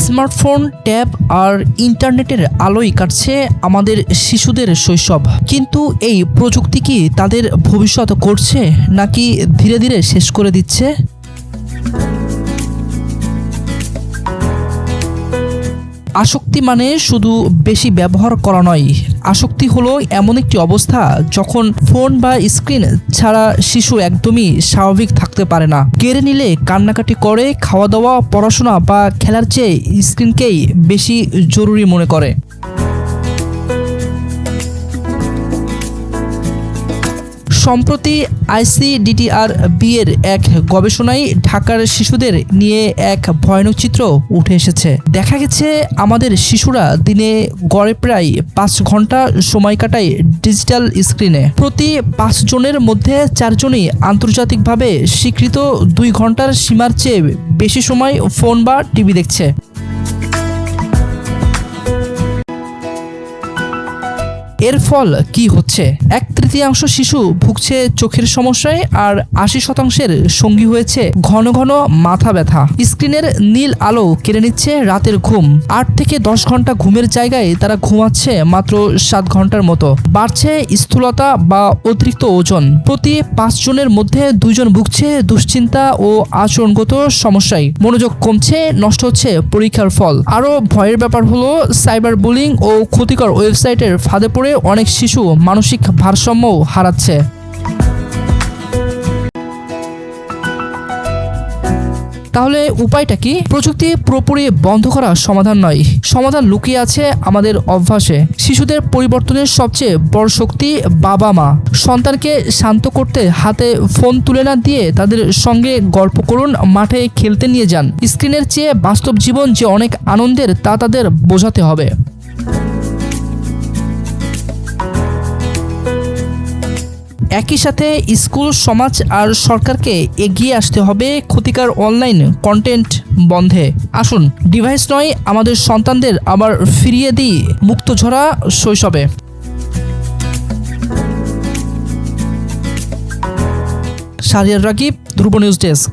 Smartphone, tab আর ইন্টারনেটের আলোয় কাটছে আমাদের শিশুদের শৈশব। কিন্তু এই প্রযুক্তি কি তাদের ভবিষ্যৎ করছে নাকি ধীরে ধীরে শেষ করে দিচ্ছে? আসক্তি মানে শুধু বেশি ব্যবহার করা নয়। আসক্তি হলো এমন একটি অবস্থা যখন ফোন বা স্ক্রিন ছাড়া শিশু একদমই স্বাভাবিক থাকতে পারে না। কেড়ে নিলে কান্নাকাটি করে, খাওয়া দাওয়া, পড়াশোনা বা খেলার চেয়ে স্ক্রিনকেই বেশি জরুরি মনে করে। সম্প্রতি ICDTR-B এর এক গবেষণায় ঢাকার শিশুদের নিয়ে এক ভয়ানক চিত্র উঠে এসেছে। দেখা গেছে আমাদের শিশুরা দিনে গড়ে প্রায় 5 ঘন্টা সময় কাটায় ডিজিটাল স্ক্রিনে। প্রতি 5 জনের মধ্যে 4 জনই আন্তর্জাতিকভাবে স্বীকৃত 2 ঘন্টার সীমার চেয়ে বেশি সময় ফোন বা টিভি দেখছে। এর ফল কি হচ্ছে? 1/3 শিশু ভুগছে চোখের সমস্যায় আর 80% সঙ্গী হয়েছে ঘন ঘন মাথা ব্যথা। স্ক্রিনের নীল আলো কেড়ে নিচ্ছে রাতের ঘুম। 8 থেকে 10 ঘন্টা ঘুমের জায়গায় তারা ঘুমাচ্ছে মাত্র 7 ঘন্টার মতো। বাড়ছে স্থূলতা বা অতিরিক্ত ওজন। প্রতি 5 জনের মধ্যে 2 জন ভুগছে দুশ্চিন্তা ও আচরণগত সমস্যায়। মনোযোগ কমছে, নষ্ট হচ্ছে পরীক্ষার ফল। আরও ভয়ের ব্যাপার হলো সাইবার বুলিং ও ক্ষতিকর ওয়েবসাইটের ফাঁদে পড়ে অনেক শিশু মানসিক ভারসাম্য হারাচ্ছে। তাহলে উপায়টা কি? প্রযুক্তি পুরোপুরি বন্ধ করা সমাধান নয়। সমাধান লুকিয়ে আছে আমাদের অভ্যাসে। শিশুদের পরিবর্তনের সবচেয়ে বড় শক্তি বাবা মা। সন্তানকে শান্ত করতে হাতে ফোন তুলে না দিয়ে তাদের সঙ্গে গল্প করুন, মাঠে খেলতে নিয়ে যান। স্ক্রিনের চেয়ে বাস্তব জীবন যে অনেক আনন্দের তা তাদের বোঝাতে হবে। একই সাথে স্কুল, সমাজ আর সরকারকে এগিয়ে আসতে হবে ক্ষতিকর অনলাইন কন্টেন্ট বন্ধে। আসুন ডিভাইস নয়, আমাদের সন্তানদের আবার ফিরিয়ে দিই মুক্তঝরা শৈশবে। শাহরিয়ার রাকিব, ধ্রুব নিউজ ডেস্ক।